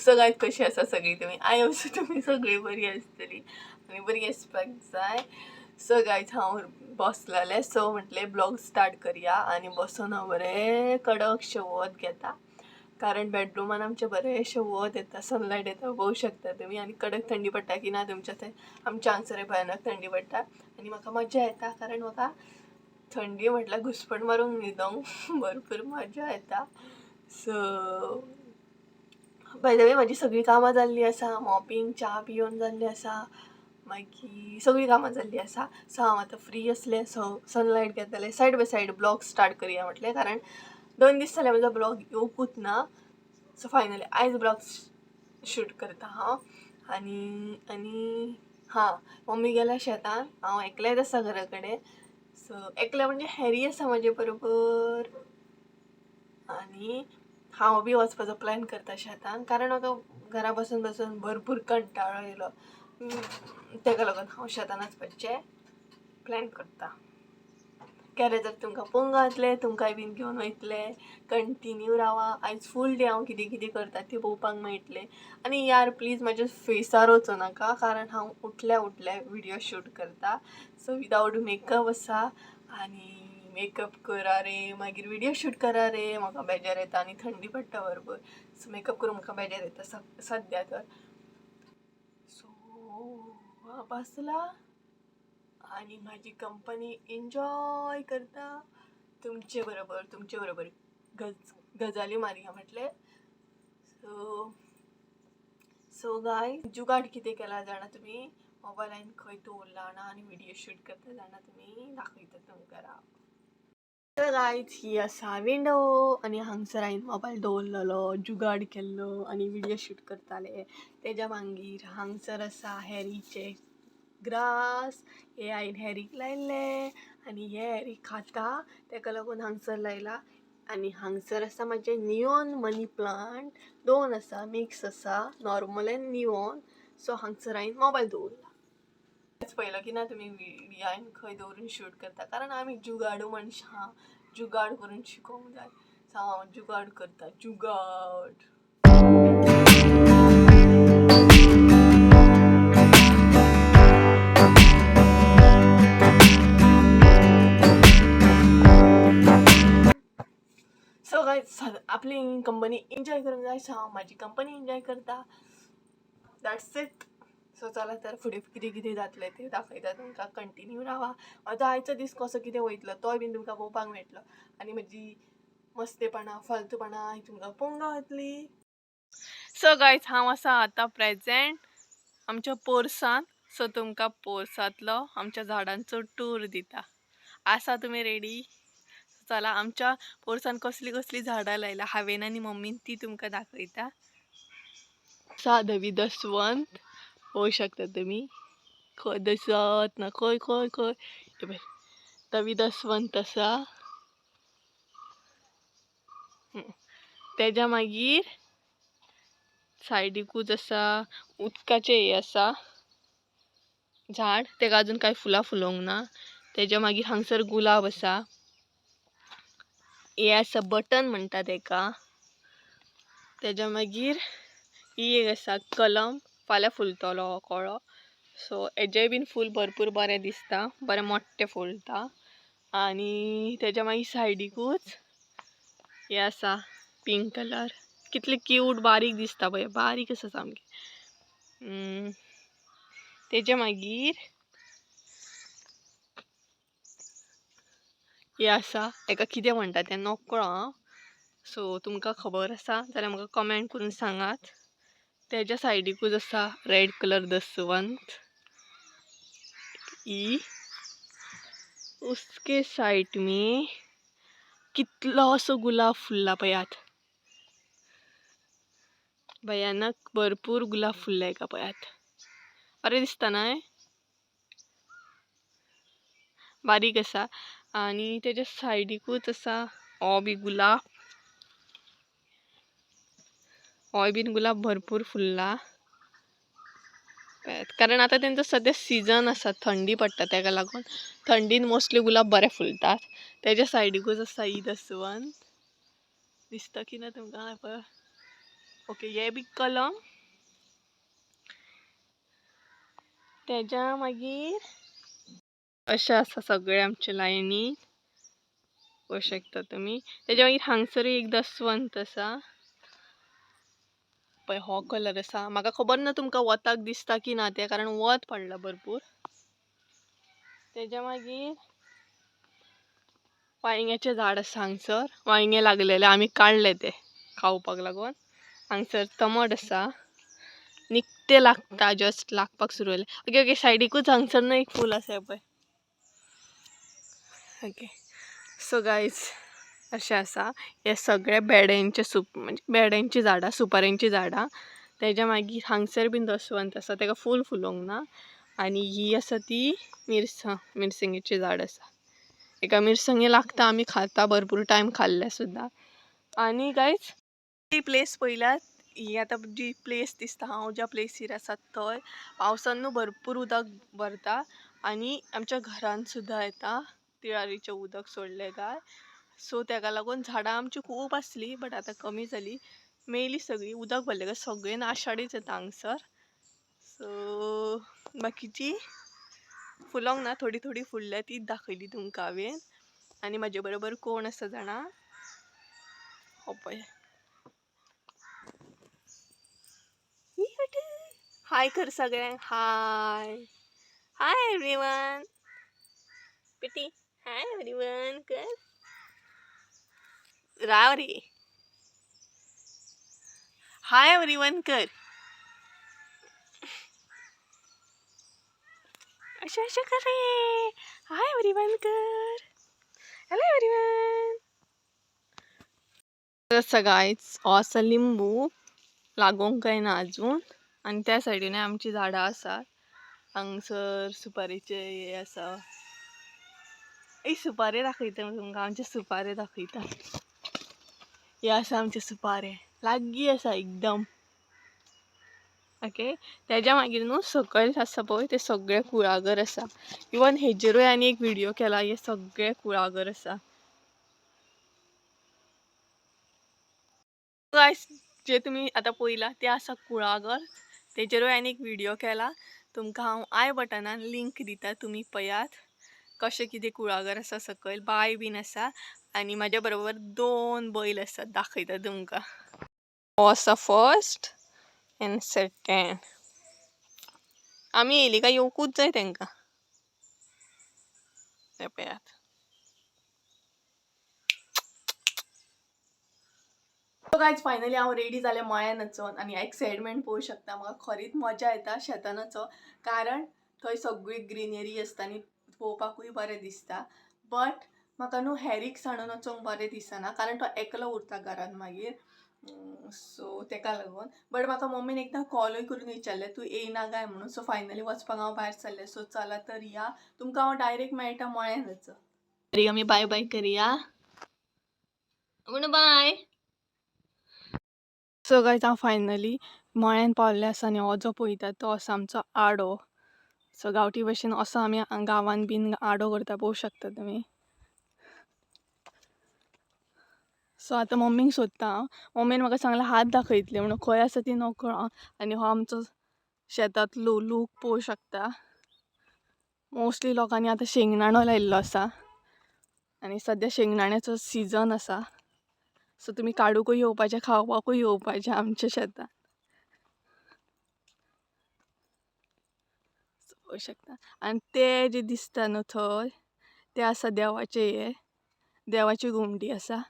सगळ्यात कशी आसा सगळी तुम्ही आय होप तुम्ही सगळी बरी आसतली आनी बरी आसपाक जाय. सो गायज हांव बसलेलें सो म्हटलें ब्लॉग स्टार्ट करुया आनी बसून हांव बरें कडक शेवत घेता कारण बेडरूमान आमचे बरें शेवत येता सनलायट येता पळोवं शकता तुमी आनी कडक थंडी पडटा की ना तुमच्या थंय आमच्या हांगसर भयानक थंडी पडटा आनी म्हाका मजा येता कारण म्हाका थंडी म्हटल्यार घुसपण मारूंक न्हिदोंक भरपूर मजा येता. सो बाय द वे म्हाजी सगळी कामां जाल्ली आसा मॉपिंग च्या पिवन जाल्ली आसा मागीर सगळी कामां जाल्ली आसा. सो हांव आतां फ्री आसलें सो सनलायट घेतलें side by side blog start करुया म्हटलें कारण 2 दीस जाले म्हजो ब्लॉग येवकूच ना. सो फायनली आयज ब्लॉग शूट करता हांव आनी हां मम्मी गेल्या शेतान हांव एकलेंच आसा घरा कडेन. सो एकलें म्हणजे हॅरी आसा म्हाजे बरोबर आनी हांव बी वचपाचो प्लॅन करता शेतान कारण म्हाका घरा बसून बसून भरपूर कंटाळो येयलो तेका लागून हांव शेतान वचपाचें प्लॅन करता. केलें तर तुमकां पळोवंक गावतलें तुमकांय बीन घेवन वयतलें. कंटिन्यू रावा आयज फूल डे हांव कितें कितें करता तें पळोवपाक मेळटलें. आनी यार प्लीज म्हाज्या फेसार वचूं नाका कारण हांव उठल्या व्हिडियो शूट करता. सो विदावट मेकअप आसा आनी मेकअप करा रे मागीर व्हिडियो शूट करा रे म्हाका बेजार येता आनी थंडी पडटा भरपूर. सो मेकअप करूंक म्हाका बेजार येता सद्या तर. सो बसला आनी म्हाजी कंपनी एन्जॉय करता तुमचे बरोबर गजाली मारया म्हटलें. सो गाय जुगाड कितें केला जाणा तुमी मोबायलान खंय दवरला जाणा आनी व्हिडियो शूट करता जाणा तुमी दाखयता तुमकां राव. तर गायज ही आसा विंडो आनी हांगसर हांवें मोबायल दवरलेलो जुगाड केल्लो आनी व्हिडियो शूट करताले. तेज्या मागीर हांगसर आसा हॅरीचे ग्रास हे हांवें हॅरीक लायल्ले आनी हे हॅरी खाता तेका लागून हांगसर लायला. आनी हांगसर आसा म्हाजे नियोन मनी प्लांट 2 आसा मिक्स आसा नॉर्मल एंड नियोन. सो हांगसर हांवें मोबायल दवरला. पयलो की ना तुमी व्हिडियो हांवें खंय दवरून शूट करता कारण आमी जुगाडू मनशां हा जुगाड करून शिकोवंक जाय. सो हांव जुगाड करता जुगाड. सो गायज आपली कंपनी एन्जॉय करूंक जाय सो हांव म्हाजी कंपनी एन्जॉय करता दॅट्स इट. सो चला तर फुडें कितें कितें जातलें तें दाखयता तुमकां कंटिन्यू रावा. आतां आयचो दीस कसो कितें वयतलो तोय बीन तुमकां पळोवपाक मेळटलो आनी म्हजी मस्तेपणां फालतूपणां तुमकां पळोवंक गावतली. सो गायज हांव आसा आतां प्रेजेंट आमच्या पोरसान. सो तुमकां पोरसांतलो आमच्या झाडांचो टूर दिता. आसा तुमी रेडी? चला आमच्या पोरसान कसली कसली झाडां लायला हांवें आनी मम्मीन ती तुमकां दाखयता. दसवंत पळोवं शकता तुमी खंय दिसत ना खंय खंय खंय दवी दसवंत आसा. तेज्या मागीर सायडीकूच आसा उदकाचें हें आसा झाड तेका अजून कांय फुलां फुलोंक ना. तेज्या मागीर हांगसर गुलाब आसा हे आसा बटन म्हणटा तेका. तेज्या मागीर ही एक आसा कलम फाल्यां फुलतलो हो कळो. सो हेजेय बीन फूल भरपूर बरें दिसता बरें मोठ्ठें फुलता. आनी तेज्या मागीर सायडीकूच हे आसा पिंक कलर कितले क्यूट बारीक दिसता पळय बारीक आसा सामकें. तेज्या मागीर हे आसा हेका कितें म्हणटा तें नकळो हांव. सो तुमकां खबर आसा जाल्यार म्हाका कमेंट करून सांगात. तेज्या सायडीकूच आसा रेड कलर दसवंत. उसके साइड में कितलोसो गुलाब फुलला पळयात भयानक भरपूर गुलाब फुलले का पळयात बरें दिसता ना बारीक आसा. आनी तेज्या सायडीकूच आसा हो बी गुलाब होय बीन गुलाब भरपूर फुलला कारण आता तेंचो सद्या सीजन आसा थंडी पडटा तेका लागून थंडीन मोस्टली गुलाब बरें फुलतात. तेज्या सायडीकूच आसा ही दसवंत दिसता की ना तुमकां पळय ओके, हे बी कलम. तेच्या मागीर अशें आसा सगळे आमचे लायनी, पळोवंक शकता तुमी. तेच्या मागीर हांगसर एक दसवंत आसा पळय, हो कलर आसा. म्हाका खबर ना तुमकां वताक दिसता की ना ते, कारण वत पडला भरपूर. तेच्या मागीर वांयग्याचें झाड आसा हांगसर. वांयगे लागलेले, आमी काडले ते खावपाक लागून. हांगसर टमाट आसा, निकते लागता, जस्ट लागपाक सुरू जाले. ओके ओके, सायडीकूच हांगसर ना एक फूल आसा पळय. ओके, सो गायज अशें आसा. हे सगळे बेड्यांचे म्हणजे बेड्यांची झाडां, सुपाऱ्यांची झाडां. तेच्या मागीर हांगसर बीन दसवंत आसा, तेका फूल फुलोंक ना. आनी ही आसा ती मिरसांगेची झाड आसा. एका मिरसांगे लागता, आमी खाता, भरपूर टायम खाल्ले सुद्दां. आनी गायज ती प्लेस पयल्यार, ही आतां जी प्लेस दिसता, हांव ज्या प्लेसीर आसा थंय पावसान न्हू भरपूर उदक भरता. आनी आमच्या घरान सुद्दां येता तिळारीचें उदक सोडलें काय. सो तेका लागून झाडां आमची खूब आसली, बट आतां कमी जाली, मेली सगळी. उदक भरलें काय सगळे नाशाडीच येता हांगसर. सो बाकीची फुलोंक ना, थोडी थोडी फुलल्या, तीच दाखयली तुमकां हांवें. आनी म्हाजे बरोबर कोण आसा जाणा, हो पळय. हाय कर सगळ्यांक. हाय हाय एवरीवन. पिटी हाय एवरीवन कर. राव रे. हाय एवरीवन कर. अशें अशें कर रे. हाय एवरीवन कर. Hello everyone. गायज हो आसा लिंबू, लागोंक काय ना अजून. आनी त्या सायडीन आमची झाडां आसात. हांगसर सुपारीचे हे आसा. एक सुपारे दाखयता तुमकां, आमचे सुपारे दाखयता. हे आसा आमचे सुपारे, लागीं आसा एकदम. ओके, तेच्या मागीर न्हू सकयल आसा पळय ते सगळे कुळागर आसा. इवन हेजेरूय आनी एक व्हिडिओ केला, हे सगळे कुळागर आसा. गायस, जे तुम्ही आता पळयला ते आसा कुळागर. तेजेरूय आनी एक व्हिडिओ केला, तुमकां हांव आय बटनान लिंक दिता, तुमी पळयात कशें कितें कुळागर आसा. सकयल बाय बीन आसा. आनी म्हाज्या बरोबर 2 बैल आसात, दाखयता तुमकां. हो आसा फर्स्ट एंड सेकंड. आमी येयली काय येवकूच जाय तेंकां, ते पळयात. गायज फायनली हांव रेडी जालें मळ्यान वचून. आनी एक्सायटमेंट पळोवंक शकता. म्हाका खरीच मजा येता शेतान वचून, कारण थंय सगळी ग्रिनरी आसता आनी पळोवपाकूय बरें दिसता. बट म्हाका न्हू हेरीक सांडून वचोंक बरें दिसना, कारण तो एकलो उरता घरान मागीर. सो तेका लागून. बट म्हाका मम्मीन एकदां कॉलूय करून विचारलें तूं येयना काय म्हणून. सो फायनली वचपाक हांव भायर सरलें. सो चला तर या, तुमकां हांव डायरेक्ट मेळटा मळ्यान वचून. तरी आमी बाय बाय करुया. म्हणून बाय. सो गायज हांव फायनली मळ्यान पावल्लें आसा. आनी हो जो पळयता तो आसा आमचो आडो. सो गांवठी भाशेन असो आमी गांवान बीन आडो करता, पळोवंक शकता तुमी. सो आतां मम्मीक सोदता हांव. मम्मीन म्हाका सांगलां हात दाखयतलें म्हणून, खंय आसा ती नकळो. आनी हो आमचो शेतांतलो लूक पळोवंक शकता. मोस्टली लोकांनी आतां शेंगदाणो लायिल्लो आसा आनी सद्या शेंगदाण्याचो सिजन आसा. सो तुमी काडूकूय येवपाचे, खावपाकूय येवपाचे आमच्या शेतान. पळोवंक शकता. आनी ते जे दिसता न्हू थंय, ते आसा देवाचे हे, देवाची घुमटी आसा.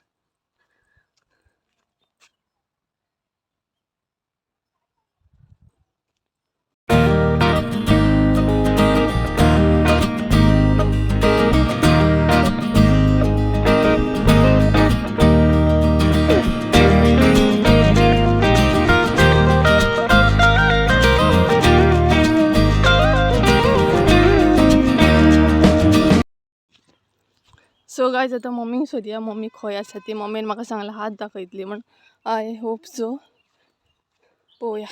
सो गायज आतां मम्मीक सोदया, मम्मी खंय आसा ती. मम्मीन म्हाका सांगलां हात दाखयतली म्हण. I hope so. पळोवया.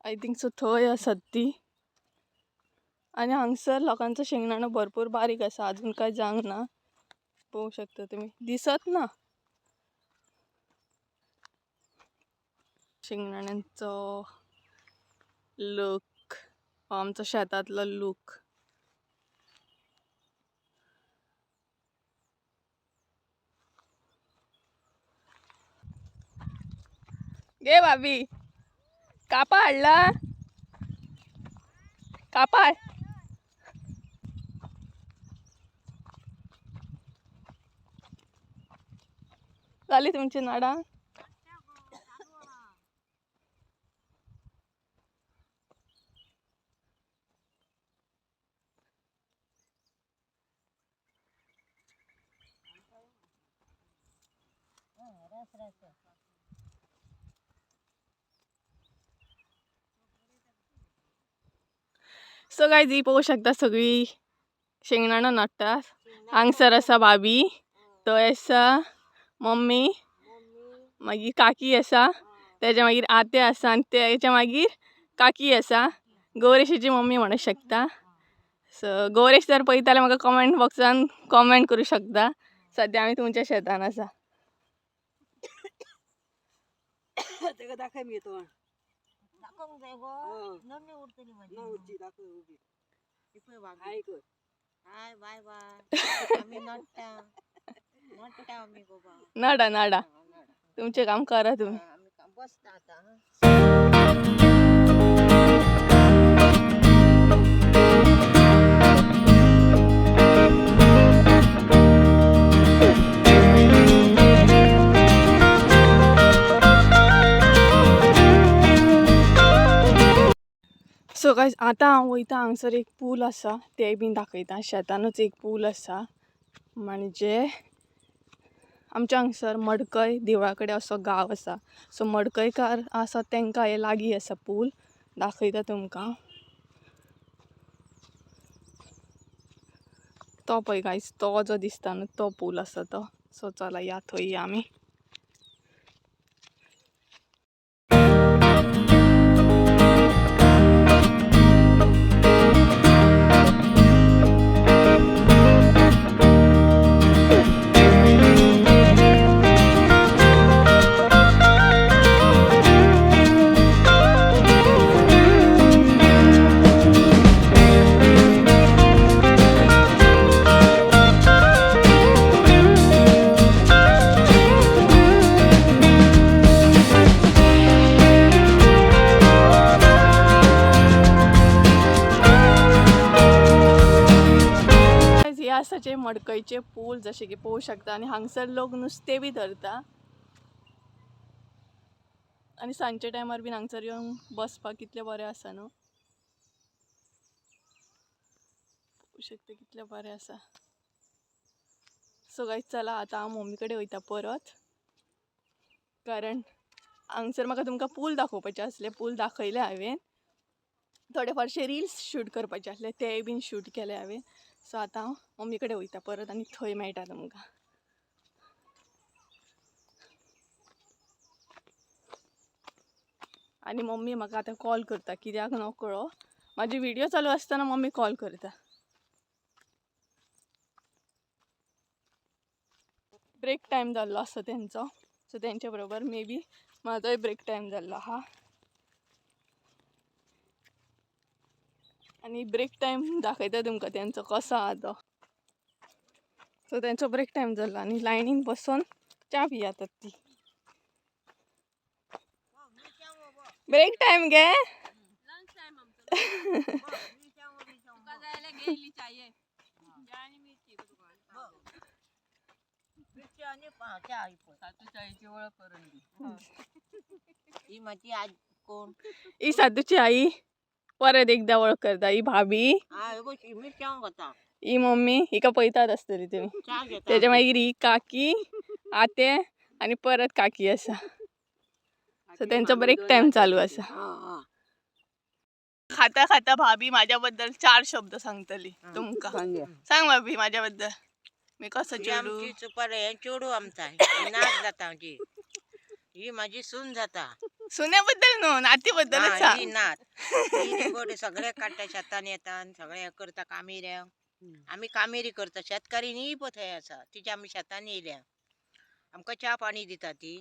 आय थिंक सो थंय आसात ती. आनी हांगसर लोकांचो शेंगदाणो भरपूर बारीक आसा, अजून कांय जावंक ना. पाहू शकता तुम्ही, दिसत ना शेंगदाण्यांचं लुक, आमचं शेतातलं लुक. गे भाभी, कापा हाडला, कापा. झाली तुमची नाडा. सो गायज ही पाहू शकता सगळी शेंगदाणा नाडटात. हांगसर आसा भाभी, थंय आसा मम्मी, मागीर काकी आसा, तेच्या मागीर आते आसा, आनी तेच्या मागीर काकी आसा. गौरेशाची मम्मी म्हणू शकता. सो गौरेश जर पळयता जाल्यार म्हाका कमेंट बॉक्सान कमेंट करूं शकता. सद्या आमी तुमच्या शेतान आसा. तेका दाखय मी तो दाखवून जाय गो नन्ने उरतली माझी नवची दाखव उभी इथे वाग हाय कर हाय बाय बाय आम्ही नट्टा आम्ही गोबा नाडा नाडा तुमचे काम करा तुम्ही. आम्ही बसता आता सो गायज आतां हांव वयता. हांगसर एक पूल आसा तेंय बीन दाखयता. शेतानूच एक पूल आसा, म्हणजे आमच्या हांगसर मडकय देवळा कडेन असो गांव आसा. सो मडकयकार आसा तांकां हे लागीं आसा पूल. दाखयता तुमकां. तो पळय गायज, तो जो दिसता न्हू तो पूल आसा तो. सो चला या थंय या आमी. हे आसाचे मडकयचे पूल जशे की पळोवू शकता. आनी हांगसर लोक नुस्तें बी धरता. आनी सांजचे टायमार बीन हांगसर येवन बसपाक कितलें बरें आसा न्हू. पळोवू शकता कितलें बरें आसा. सो गायज चला आतां हांव मम्मी कडेन वयता परत, कारण हांगसर म्हाका तुमकां पूल दाखोवपाचे आसले. पूल दाखयले हांवें. थोडे फारशे रिल्स शूट करपाचे आसले, तेय बीन शूट केले हांवें. सो आतां हांव मम्मी कडेन वयता परत आनी थंय मेळटा तुमकां. आनी मम्मी म्हाका आतां कॉल करता, कित्याक नकळो. म्हाजी व्हिडिओ चालू आसतना मम्मी कॉल करता. ब्रेक टायम जाल्लो आसा तेंचो, सो तेंच्या बरोबर मे बी म्हाजोय ब्रेक टायम जाल्लो आहा. आनी ब्रेक टायम दाखयता तुमकां तेंचो कसो आहा तो. सो तेंचो ब्रेक टायम जाल्लो आनी लायनीन बसून च्या पियातात ती. ब्रेक टायम गे. ही माझी आज कोण ही साधूची आई परत एकदा ओळख करता. ही भाभी, ही मम्मी, हिका पळयतात आसतली तुम्ही. तेच्या मागीर ही काकी, आते आनी परत काकी आसा. सो तेंचो ब्रेक टायम चालू आसा. खाता खाता भाभी माझ्या बद्दल 4 शब्द सांगतली तुमका. सांग भाभी माझ्या बद्दल. मी कसं चेडू. सुपर हे चेडू आमचा नाच जाता म्हणजे ही माझी सून जाता. सुन्याबद्दल न्हू, नाती बद्दलच सांग. नात सगळे काडटा शेतान येतात, सगळे करता कामी रे आम्ही कामेरी करता शेतकरी न्ही पण थंय आसा तिच्या आमी शेतान येयल्या आमकां च्या पाणी दिता ती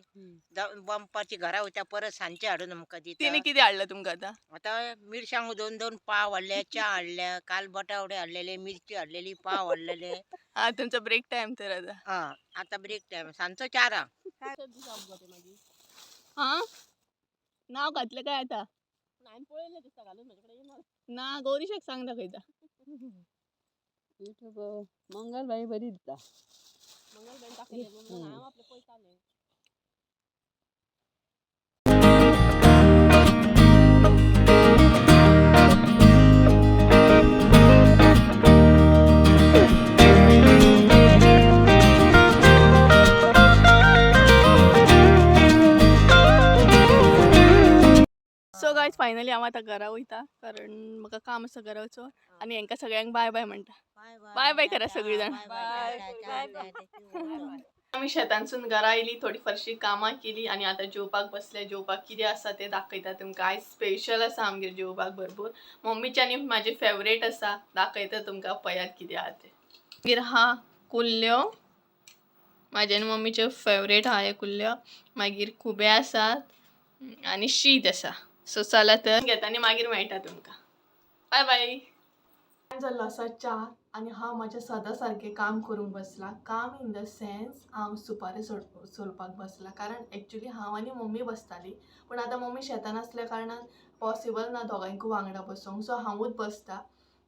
पंपाची घरा वयता परत सांजचे हाडून आमकां दिता तिने किती हाडलं तुमकां आता? आता मिरसांग 2-2 पाव हाडल्या च्या हाडल्या काल बटावडे हाडलेले मिरची हाडलेली पाव हाडलेले हा तुमचा ब्रेक टाइम तर आता. हा आता ब्रेक टाइम सांजचो 4 हा नाव घातलं काय आता? ना गौरीशक सांग दाखयता. मंगलबाई बरी दिसता. सो गायज फायनली हांव आतां घरा वयता कारण म्हाका काम आसा घराचो आनी हांकां सगळ्यांक बाय बाय म्हणटा. बाय बाय करा सगळी जाण. आमी शेतांसून घरा आयली थोडी फारशी कामां केली आनी आतां जेवपाक बसले. जेवपाक कितें आसा तें दाखयता तुमकां. आयज स्पेशल आसा आमगेर जेवपाक भरपूर. मम्मीचें आनी म्हाजें फेवरेट आसा दाखयता तुमकां पयात कितें आहा तें. मागीर हा कुल्ल्यो म्हाजे आनी मम्मीच्यो फेवरेट आहा हे कुल्ल्यो. मागीर खुबे आसात आनी शीत आसा. सो चला तर घेता आनी मागीर मेळटा तुमकां. Bye bye. जाल्लो आसा च्या आनी हांव म्हाजें सदां सारकें काम करूंक बसलां. काम इन द सेन्स हांव सुपारी सोलपाक बसलां कारण एक्चुली हांव आनी मम्मी बसताली पूण आतां मम्मी शेतान आसल्या कारणान पॉसिबल ना दोगांयकूय वांगडा बसोंक. सो हांवूच बसता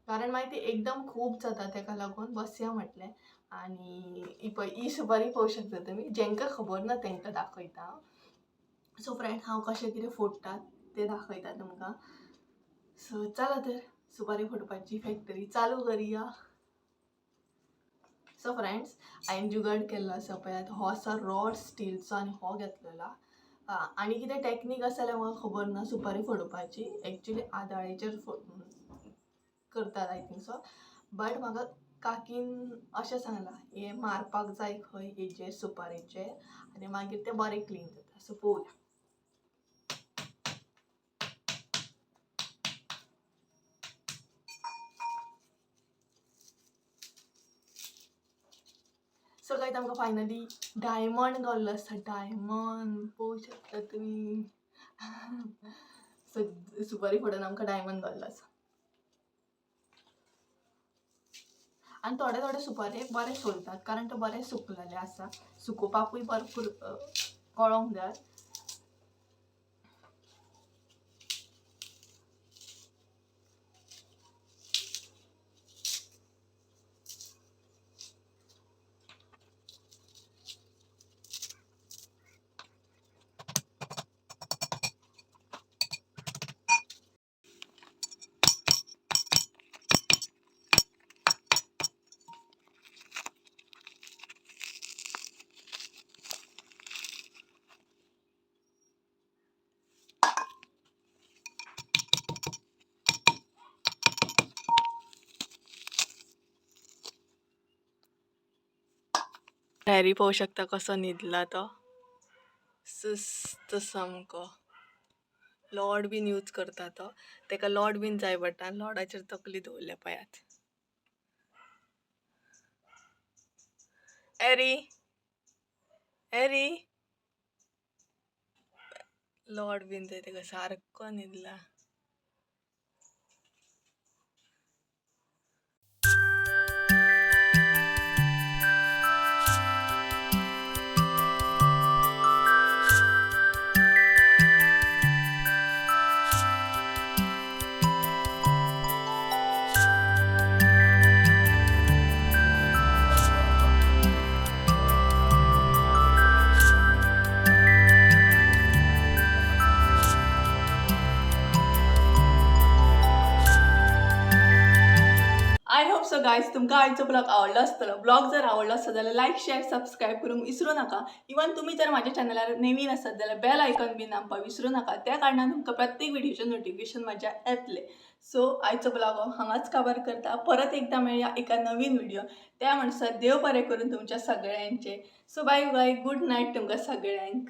कारण मागीर ती एकदम खूब जाता तेका लागून बसया म्हटलें. आनी ही सुपारी पळोवंक शकता तुमी. जेंकां खबर ना तेंकां दाखयता. सो फ्रेंड हांव कशें कितें फोडटात तें दाखयता तुमकां. सो चला तर सुपारी फोडपाची फॅक्टरी चालू करुया. सो फ्रेंड्स हांवें जुगाड केल्लो आसा पळयात हो आसा रॉड स्टीलचो आनी हो घेतलेला. आनी कितें टॅक्नीक आसा जाल्यार म्हाका खबर ना सुपारी फोडपाची. एक्चुली आदाळेचेर करतात आय थिंक सो. बट म्हाका काकीन अशें सांगलां हे मारपाक जाय खंय हेजेर सुपारेचेर आनी मागीर तें बरें क्लीन जाता. सो पळोवया. सो गायज आमकां फायनली डायमंड गावल्लो आसा. डायमंड पळोवंक शकता तुमी. सो सुपारी फोडून आमकां डायमंड गावल्लो आसा. आनी थोडे थोडे सुपारे बरें सोलतात कारण ते बरें सुकलेले आसा. सुकोवपाकूय भरपूर कळोंक जाय. हॅरी पळोवंक शकता कसो न्हिदला तो. सुस्त सामको. लॉड बीन यूज करता तो. तेका लॉड बीन जाय पडटा. लॉडाचेर तकली दवरल्या पळयात. हॅरी हॅरी लॉड बीन जाय तेका सारको न्हिदला. आय होप सो गायज तुमकां आयचो ब्लॉग आवडलो आसतलो. ब्लॉग जर आवडलो आसत जाल्यार लायक शेअर सबस्क्राईब करूंक विसरू नका. इवन तुम्ही जर माझ्या चॅनलार नवीन आसात जाल्यार बेल आयकॉन बीन दामपाक विसरू नका. त्या कारणान तुमकां प्रत्येक व्हिडिओचे नोटिफिकेशन म्हाज्या येतले. सो आयचो ब्लॉग हांगाच कवर करता. परत एकदा मेळया एका नवीन व्हिडिओ. त्या म्हणसर देव बरें करून तुमच्या सगळ्यांचे. So bye bye. Good night तुमकां सगळ्यांक.